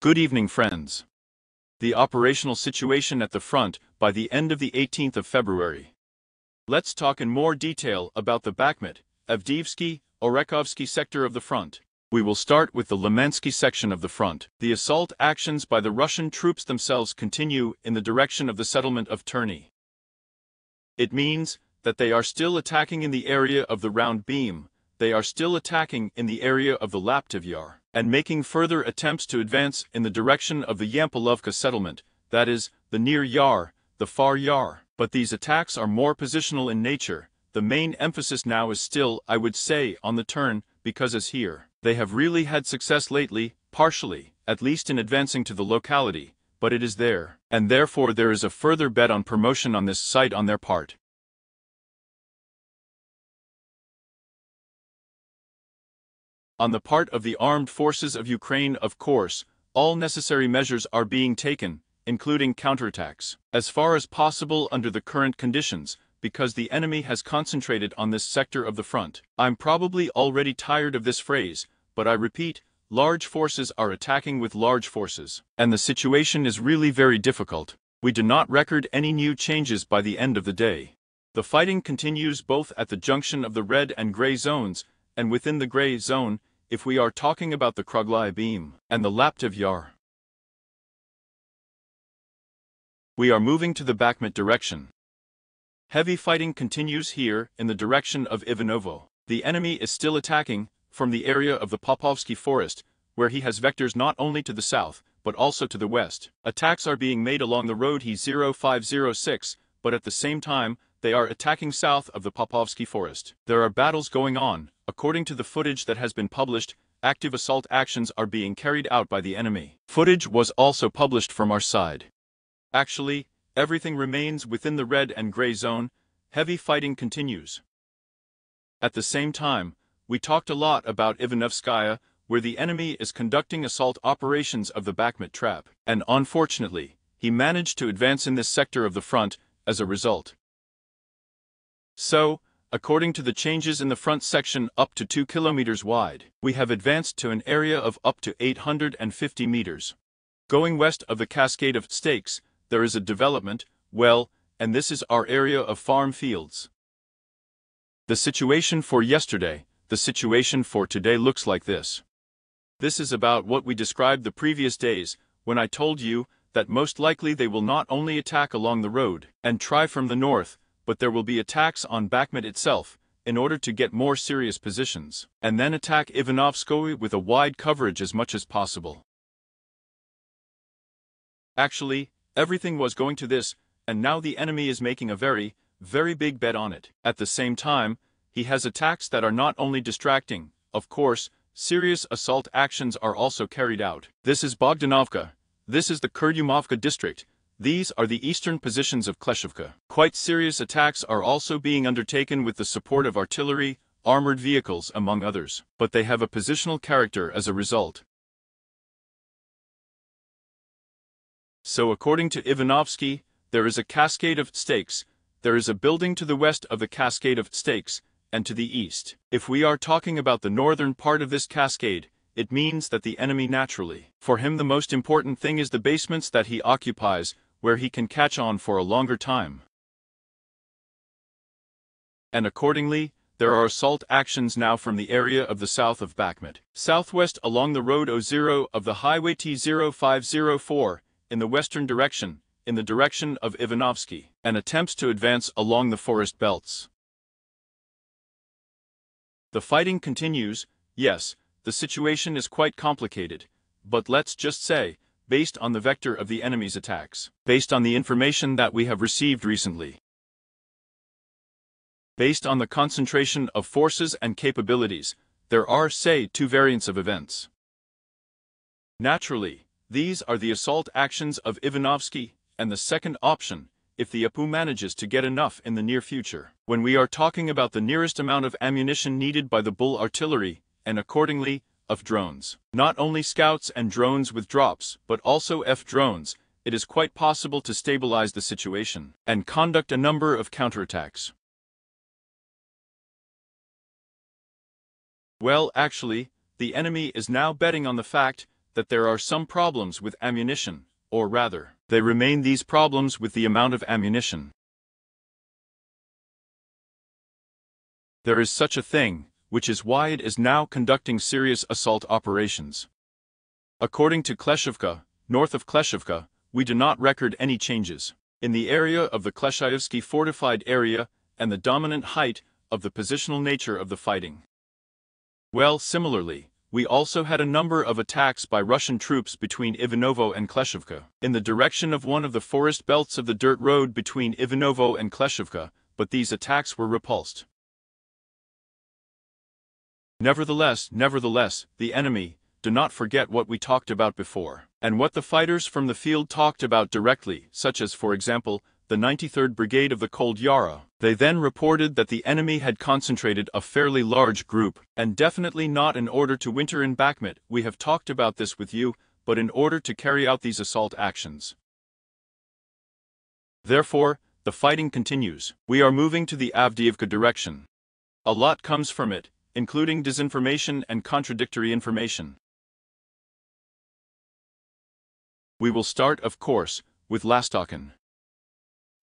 Good evening, friends. The operational situation at the front by the end of the 18th of February. Let's talk in more detail about the Bakhmut, Avdiivsky, Orekhovsky sector of the front. We will start with the Limansky section of the front. The assault actions by the Russian troops themselves continue in the direction of the settlement of Terny. It means that they are still attacking in the area of the Round Beam, they are still attacking in the area of the Laptev Yar, and making further attempts to advance in the direction of the Yampolovka settlement, that is, the near Yar, the far Yar. But these attacks are more positional in nature. The main emphasis now is still, I would say, on the turn, because as here, they have really had success lately, partially, at least in advancing to the locality, but it is there, and therefore there is a further bet on promotion on this site on their part. On the part of the armed forces of Ukraine, of course, all necessary measures are being taken, including counterattacks, as far as possible under the current conditions, because the enemy has concentrated on this sector of the front. I'm probably already tired of this phrase, but I repeat, large forces are attacking with large forces, and the situation is really very difficult. We do not record any new changes by the end of the day. The fighting continues both at the junction of the red and gray zones, and within the gray zone, if we are talking about the Krugly Beam and the Laptev Yar. We are moving to the Bakhmut direction. Heavy fighting continues here in the direction of Ivanovo. The enemy is still attacking from the area of the Popovsky Forest, where he has vectors not only to the south, but also to the west. Attacks are being made along the road He-0506, but at the same time, they are attacking south of the Popovsky Forest. There are battles going on. According to the footage that has been published, active assault actions are being carried out by the enemy. Footage was also published from our side. Actually, everything remains within the red and gray zone. Heavy fighting continues. At the same time, we talked a lot about Ivanovskaya, where the enemy is conducting assault operations of the Bakhmut trap, and unfortunately, he managed to advance in this sector of the front as a result. So, according to the changes in the front section up to 2 kilometers wide, we have advanced to an area of up to 850 meters. Going west of the Cascade of Stakes, there is a development, well, and this is our area of farm fields. The situation for yesterday, the situation for today looks like this. This is about what we described the previous days, when I told you that most likely they will not only attack along the road and try from the north, but there will be attacks on Bakhmut itself, in order to get more serious positions, and then attack Ivanovskoye with a wide coverage as much as possible. Actually, everything was going to this, and now the enemy is making a very, very big bet on it. At the same time, he has attacks that are not only distracting, of course, serious assault actions are also carried out. This is Bogdanovka, this is the Kurdyumovka district, these are the eastern positions of Kleshivka. Quite serious attacks are also being undertaken with the support of artillery, armored vehicles among others, but they have a positional character as a result. So according to Ivanovsky, there is a cascade of stakes, there is a building to the west of the cascade of stakes, and to the east. If we are talking about the northern part of this cascade, it means that the enemy naturally, for him the most important thing is the basements that he occupies, where he can catch on for a longer time. And accordingly, there are assault actions now from the area of the south of Bakhmut, southwest along the road O0 of the highway T0504, in the western direction, in the direction of Ivanovsky, and attempts to advance along the forest belts. The fighting continues, yes, the situation is quite complicated, but let's just say, based on the vector of the enemy's attacks, based on the information that we have received recently, based on the concentration of forces and capabilities, there are, say, two variants of events. Naturally, these are the assault actions of Ivanovsky, and the second option, if the APU manages to get enough in the near future, when we are talking about the nearest amount of ammunition needed by the Bull artillery, and accordingly, of drones. Not only scouts and drones with drops, but also F drones, it is quite possible to stabilize the situation, and conduct a number of counterattacks. Well, actually, the enemy is now betting on the fact that there are some problems with ammunition, or rather, they remain these problems with the amount of ammunition. There is such a thing, which is why it is now conducting serious assault operations. According to Kleshivka, north of Kleshivka, we do not record any changes in the area of the Kleshayevsky fortified area and the dominant height of the positional nature of the fighting. Well, similarly, we also had a number of attacks by Russian troops between Ivanovo and Kleshivka, in the direction of one of the forest belts of the dirt road between Ivanovo and Kleshivka, but these attacks were repulsed. Nevertheless, the enemy, do not forget what we talked about before, and what the fighters from the field talked about directly, such as, for example, the 93rd Brigade of the Cold Yara. They then reported that the enemy had concentrated a fairly large group, and definitely not in order to winter in Bakhmut. We have talked about this with you, but in order to carry out these assault actions. Therefore, the fighting continues. We are moving to the Avdiivka direction. A lot comes from it, including disinformation and contradictory information. We will start, of course, with Lastokhin.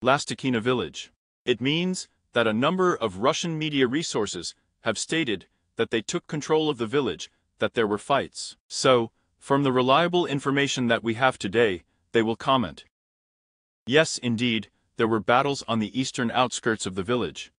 Lastakina village. It means that a number of Russian media resources have stated that they took control of the village, that there were fights. So, from the reliable information that we have today, they will comment. Yes, indeed, there were battles on the eastern outskirts of the village.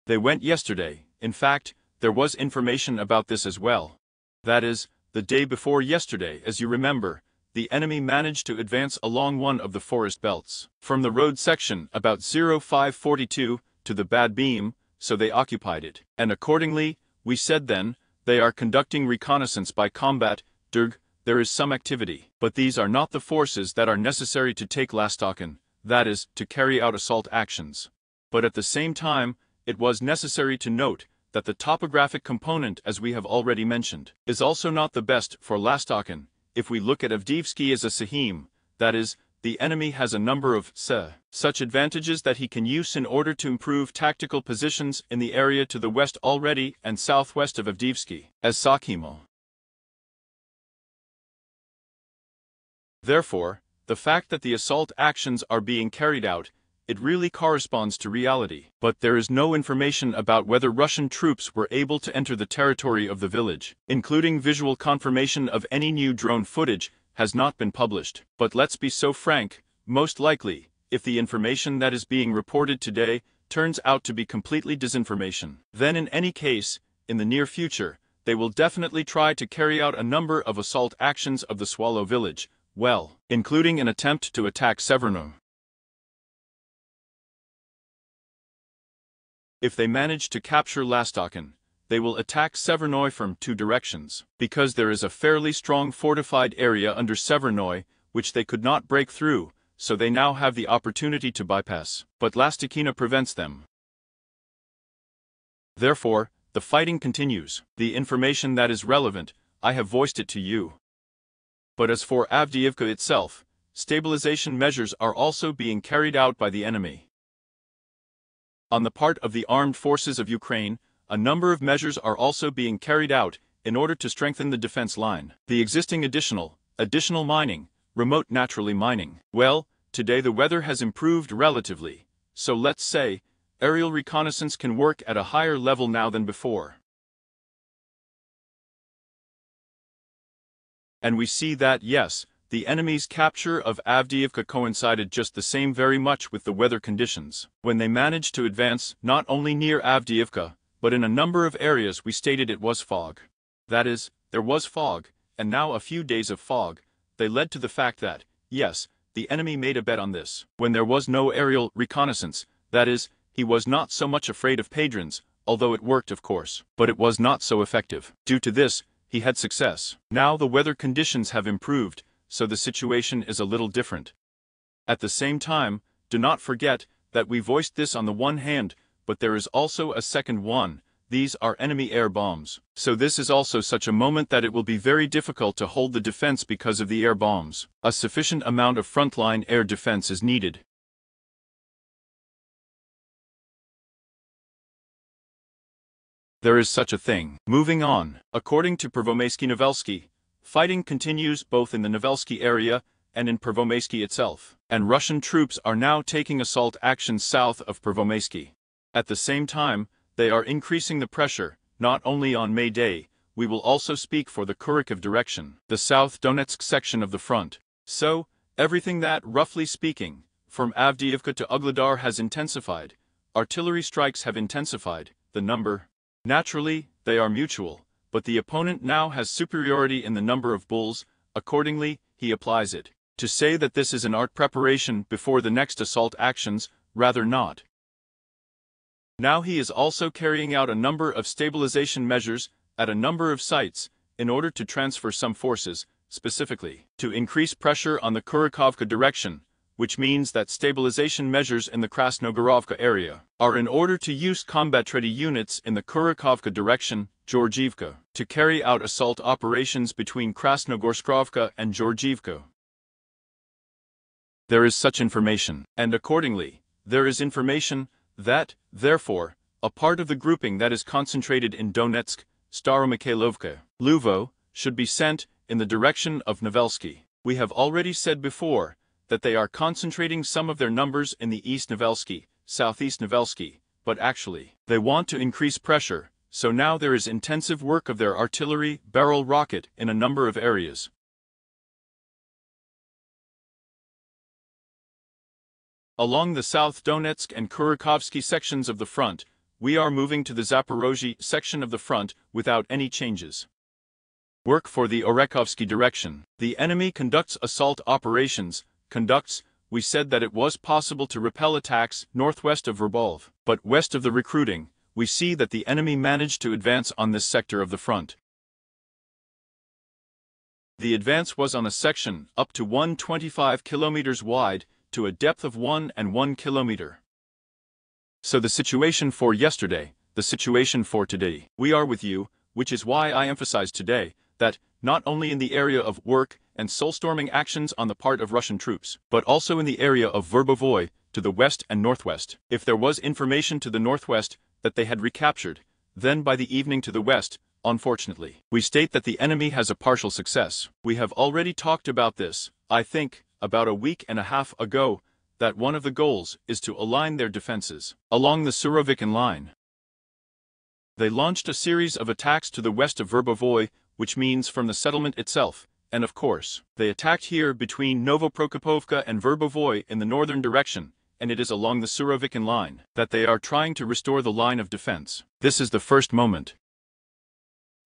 They went yesterday. In fact, there was information about this as well. That is, the day before yesterday, as you remember, the enemy managed to advance along one of the forest belts, from the road section about 0542 to the Bad Beam, so they occupied it. And accordingly, we said then, they are conducting reconnaissance by combat, Durg, there is some activity. But these are not the forces that are necessary to take Lastokhin, that is, to carry out assault actions. But at the same time, it was necessary to note that the topographic component, as we have already mentioned, is also not the best for Lastokhin. If we look at Avdiivsky as a Sahim, that is, the enemy has a number of such advantages that he can use in order to improve tactical positions in the area to the west already and southwest of Avdiivsky, as Sakhimo. Therefore, the fact that the assault actions are being carried out, it really corresponds to reality. But there is no information about whether Russian troops were able to enter the territory of the village, including visual confirmation of any new drone footage, has not been published. But let's be so frank, most likely, if the information that is being reported today turns out to be completely disinformation, then in any case, in the near future, they will definitely try to carry out a number of assault actions of the Swallow village, well, including an attempt to attack Severno. If they manage to capture Lastokhin, they will attack Severnoy from two directions, because there is a fairly strong fortified area under Severnoy, which they could not break through, so they now have the opportunity to bypass. But Lastakina prevents them. Therefore, the fighting continues. The information that is relevant, I have voiced it to you. But as for Avdiivka itself, stabilization measures are also being carried out by the enemy. On the part of the armed forces of Ukraine, a number of measures are also being carried out in order to strengthen the defense line. The existing additional mining, remote naturally mining. Well, today the weather has improved relatively, so let's say, aerial reconnaissance can work at a higher level now than before. And we see that, yes, the enemy's capture of Avdiivka coincided just the same very much with the weather conditions. When they managed to advance not only near Avdiivka, but in a number of areas we stated it was fog. That is, there was fog, and now a few days of fog, they led to the fact that, yes, the enemy made a bet on this. When there was no aerial reconnaissance, that is, he was not so much afraid of Padrins, although it worked of course, but it was not so effective. Due to this, he had success. Now the weather conditions have improved, so the situation is a little different. At the same time, do not forget that we voiced this on the one hand, but there is also a second one. These are enemy air bombs. So this is also such a moment that it will be very difficult to hold the defense because of the air bombs. A sufficient amount of frontline air defense is needed. There is such a thing. Moving on. According to Pervomaysky Novelsky, Fighting continues both in the Novelsky area and in Pervomaysky itself, and Russian troops are now taking assault actions south of Pervomaysky. At the same time, they are increasing the pressure, not only on May Day, we will also speak for the Kharkiv direction, the South Donetsk section of the front. So, everything that, roughly speaking, from Avdiivka to Ugledar has intensified. Artillery strikes have intensified, the number. Naturally, they are mutual, but the opponent now has superiority in the number of bulls, accordingly, he applies it. To say that this is an art preparation before the next assault actions, rather not. Now he is also carrying out a number of stabilization measures at a number of sites, in order to transfer some forces, specifically, to increase pressure on the Kurakhovka direction, which means that stabilization measures in the Krasnogorovka area are in order to use combat-ready units in the Kurakhovka direction, Georgiivka, to carry out assault operations between Krasnogorskovka and Georgiivka. There is such information, and accordingly, there is information that, therefore, a part of the grouping that is concentrated in Donetsk, Staromikhailovka, Luvo, should be sent in the direction of Novelsky. We have already said before that they are concentrating some of their numbers in the East Novelsky, Southeast Novelsky, but actually, they want to increase pressure, so now there is intensive work of their artillery, barrel rocket in a number of areas. Along the South Donetsk and Kurakhovsky sections of the front, we are moving to the Zaporozhye section of the front without any changes. Work for the Orekhovsky direction. The enemy conducts assault operations, we said that it was possible to repel attacks northwest of Verbov, but west of the recruiting, we see that the enemy managed to advance on this sector of the front. The advance was on a section up to 125 kilometers wide, to a depth of 1 kilometer. So the situation for yesterday, the situation for today. We are with you, which is why I emphasize today, that, not only in the area of work and soul-storming actions on the part of Russian troops, but also in the area of Verbovoy, to the west and northwest. If there was information to the northwest that they had recaptured, then by the evening to the west, unfortunately, we state that the enemy has a partial success. We have already talked about this, I think, about a week and a half ago, that one of the goals is to align their defenses along the Surovikin line. They launched a series of attacks to the west of Verbovoy, which means from the settlement itself, and of course, they attacked here between Novoprokopovka and Verbovoy in the northern direction, and it is along the Surovikin line that they are trying to restore the line of defense. This is the first moment.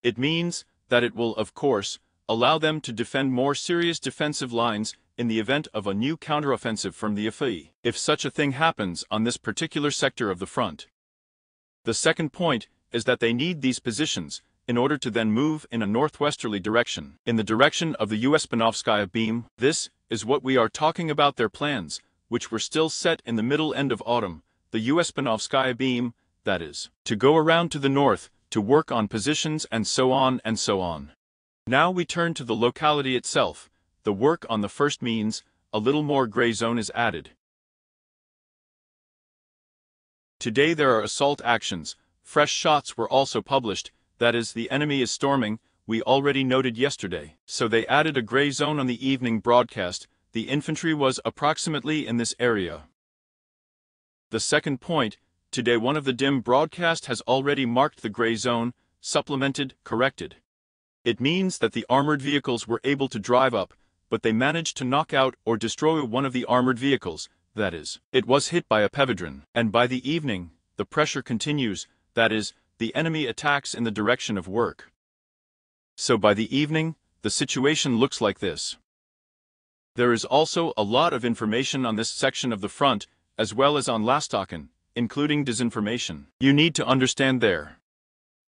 It means that it will, of course, allow them to defend more serious defensive lines in the event of a new counteroffensive from the FE, if such a thing happens on this particular sector of the front. The second point is that they need these positions in order to then move in a northwesterly direction, in the direction of the Uspensovskaya beam. This is what we are talking about, their plans, which were still set in the middle end of autumn, the Uspensovskaya beam, that is, to go around to the north, to work on positions and so on and so on. Now we turn to the locality itself. The work on the first means, a little more gray zone is added. Today there are assault actions, fresh shots were also published, that is, the enemy is storming, we already noted yesterday. So they added a gray zone on the evening broadcast, the infantry was approximately in this area. The second point, today one of the dim broadcast has already marked the gray zone, supplemented, corrected. It means that the armored vehicles were able to drive up, but they managed to knock out or destroy one of the armored vehicles, that is, it was hit by a Pevedrin, and by the evening, the pressure continues, that is, the enemy attacks in the direction of work. So by the evening, the situation looks like this. There is also a lot of information on this section of the front, as well as on Lastocken, including disinformation. You need to understand there.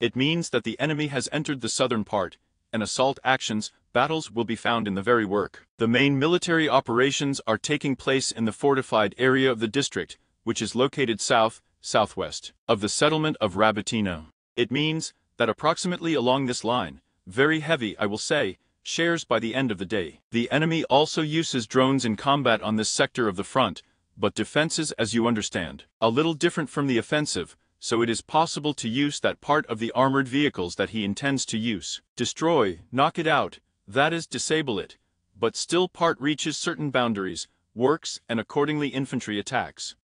It means that the enemy has entered the southern part, and assault actions, battles will be found in the very work. The main military operations are taking place in the fortified area of the district, which is located southwest of the settlement of Rabotino. It means that approximately along this line, very heavy, I will say, shares by the end of the day. The enemy also uses drones in combat on this sector of the front, but defenses, as you understand, a little different from the offensive, so it is possible to use that part of the armored vehicles that he intends to use. Destroy, knock it out, that is, disable it, but still part reaches certain boundaries, works, and accordingly infantry attacks.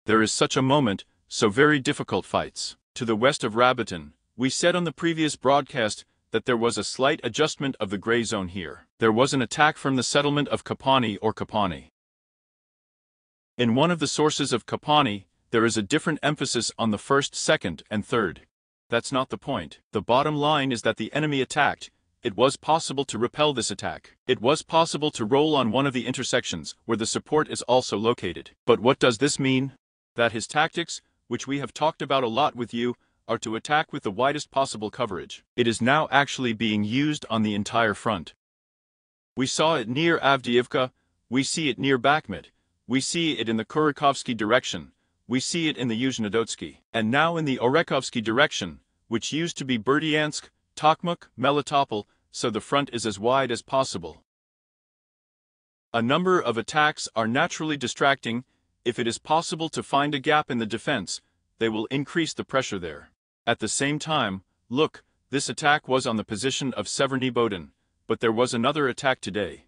There is such a moment, so very difficult fights. To the west of Rabatin, we said on the previous broadcast that there was a slight adjustment of the gray zone here. There was an attack from the settlement of Kapani or Kapani. In one of the sources of Kapani, there is a different emphasis on the first, second, and third. That's not the point. The bottom line is that the enemy attacked. It was possible to repel this attack. It was possible to roll on one of the intersections where the support is also located. But what does this mean? That his tactics, which we have talked about a lot with you, are to attack with the widest possible coverage. It is now actually being used on the entire front. We saw it near Avdiivka, we see it near Bakhmut, we see it in the Kurakovsky direction, we see it in the Yuzhnodotsky, and now in the Orekhovsky direction, which used to be Berdyansk, Tokmak, Melitopol, so the front is as wide as possible. A number of attacks are naturally distracting. If it is possible to find a gap in the defense, they will increase the pressure there. At the same time, look, this attack was on the position of Severny Bodin, but there was another attack today.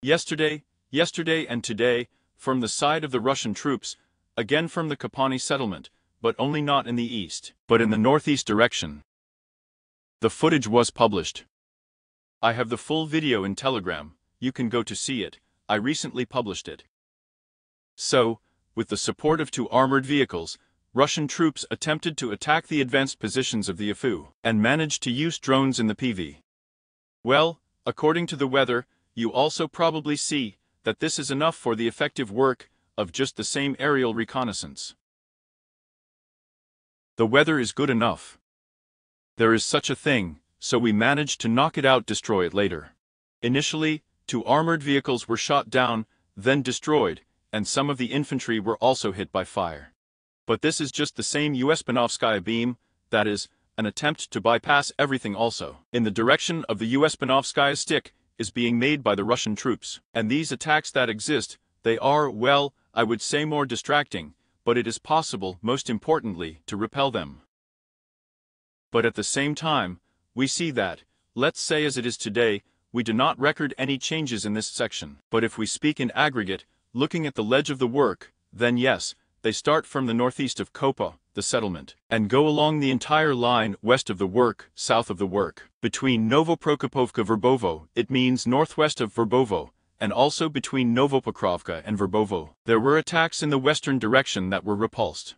Yesterday and today, from the side of the Russian troops, again from the Kapani settlement, but only not in the east, but in the northeast direction. The footage was published. I have the full video in Telegram, you can go to see it, I recently published it. So, with the support of 2 armored vehicles, Russian troops attempted to attack the advanced positions of the AFU, and managed to use drones in the PV. Well, according to the weather, you also probably see that this is enough for the effective work of just the same aerial reconnaissance. The weather is good enough. There is such a thing, so we managed to knock it out, destroy it later. Initially, 2 armored vehicles were shot down, then destroyed, and some of the infantry were also hit by fire. But this is just the same Uespanovskaya beam, that is, an attempt to bypass everything also. In the direction of the Uespanovskaya stick is being made by the Russian troops. And these attacks that exist, they are, well, I would say more distracting, but it is possible, most importantly, to repel them. But at the same time, we see that, let's say as it is today, we do not record any changes in this section. But if we speak in aggregate, looking at the ledge of the work, then yes, they start from the northeast of Kopa, the settlement, and go along the entire line west of the work, south of the work. Between Novoprokopovka-Verbovo, it means northwest of Verbovo, and also between Novopokrovka and Verbovo. There were attacks in the western direction that were repulsed.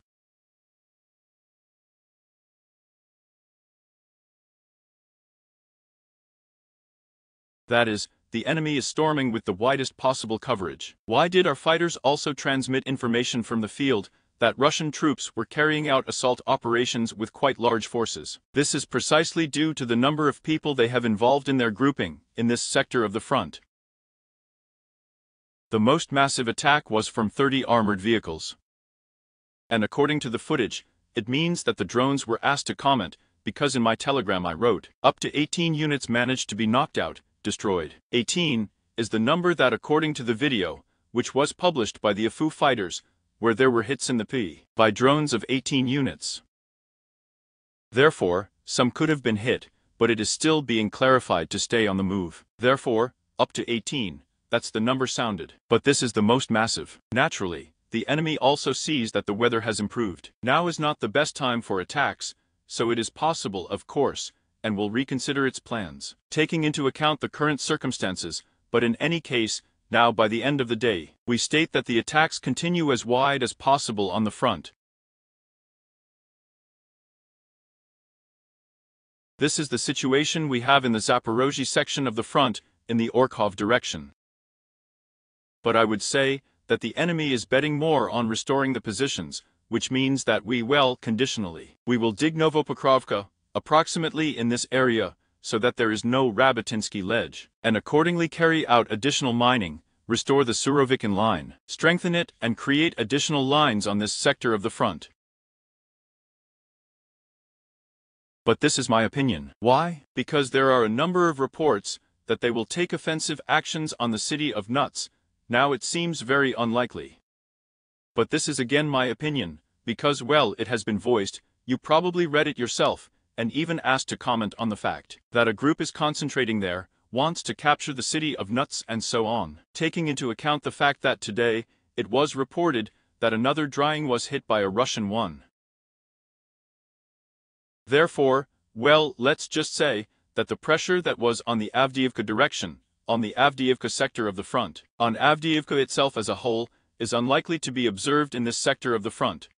That is, the enemy is storming with the widest possible coverage. Why did our fighters also transmit information from the field that Russian troops were carrying out assault operations with quite large forces? This is precisely due to the number of people they have involved in their grouping in this sector of the front. The most massive attack was from 30 armored vehicles. And according to the footage, it means that the drones were asked to comment, because in my telegram I wrote, up to 18 units managed to be knocked out, destroyed. 18 is the number that according to the video, which was published by the AFU fighters, where there were hits in the P by drones of 18 units. Therefore, some could have been hit, but it is still being clarified to stay on the move. Therefore, up to 18, that's the number sounded. But this is the most massive. Naturally, the enemy also sees that the weather has improved. Now is not the best time for attacks, so it is possible, of course, and will reconsider its plans, taking into account the current circumstances, but in any case, now by the end of the day, we state that the attacks continue as wide as possible on the front. This is the situation we have in the Zaporozhye section of the front, in the Orkhov direction. But I would say that the enemy is betting more on restoring the positions, which means that we conditionally, we will dig Novopokrovka, approximately in this area, so that there is no Rabatinsky ledge, and accordingly carry out additional mining, restore the Surovikin line, strengthen it and create additional lines on this sector of the front. But this is my opinion. Why? Because there are a number of reports that they will take offensive actions on the city of Nuts. Now it seems very unlikely. But this is again my opinion, because it has been voiced, You probably read it yourself, and even asked to comment on the fact that a group is concentrating there, wants to capture the city of nuts and so on. Taking into account the fact that today, it was reported that another drying was hit by a Russian one. Therefore, well, let's just say that the pressure that was on the Avdiivka direction, on the Avdiivka sector of the front, on Avdiivka itself as a whole, is unlikely to be observed in this sector of the front.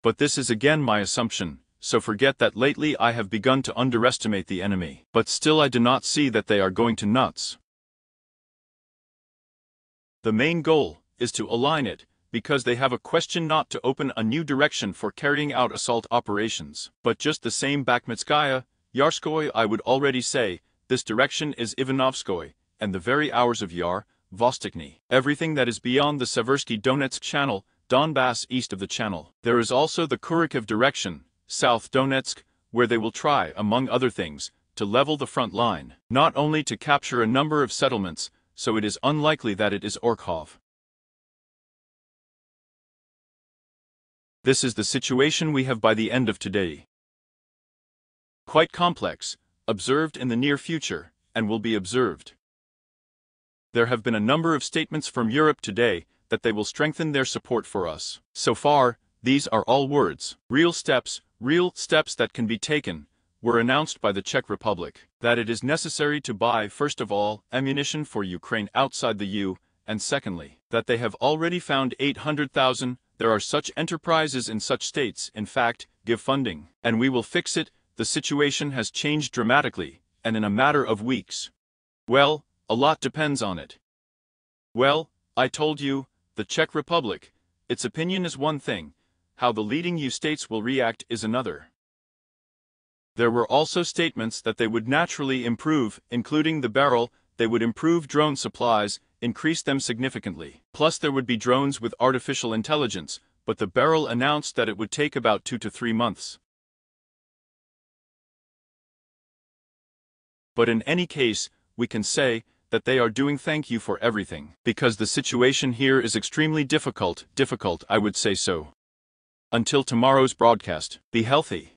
But this is again my assumption, so forget that lately I have begun to underestimate the enemy. But still I do not see that they are going to nuts. The main goal is to align it, because they have a question not to open a new direction for carrying out assault operations. But just the same Bakhmutskaya, Yarskoy, I would already say, this direction is Ivanovskoy, and the very hours of Yar, Vostochny. Everything that is beyond the Seversky Donetsk channel, Donbass east of the channel. There is also the Kurikov direction, South Donetsk, where they will try, among other things, to level the front line, not only to capture a number of settlements, so it is unlikely that it is Orkhov. This is the situation we have by the end of today. Quite complex, observed in the near future, and will be observed. There have been a number of statements from Europe today that they will strengthen their support for us. So far, these are all words. Real steps that can be taken, were announced by the Czech Republic, that it is necessary to buy, first of all, ammunition for Ukraine outside the EU, and secondly, that they have already found 800,000, there are such enterprises in such states, in fact, give funding, and we will fix it. The situation has changed dramatically, and in a matter of weeks. Well, a lot depends on it. Well, I told you, the Czech Republic, its opinion is one thing, how the leading EU states will react is another. There were also statements that they would naturally improve, including the barrel, they would improve drone supplies, increase them significantly. Plus there would be drones with artificial intelligence, but the barrel announced that it would take about 2 to 3 months. But in any case, we can say that they are doing thank you for everything, because the situation here is extremely difficult, I would say so. Until tomorrow's broadcast, be healthy.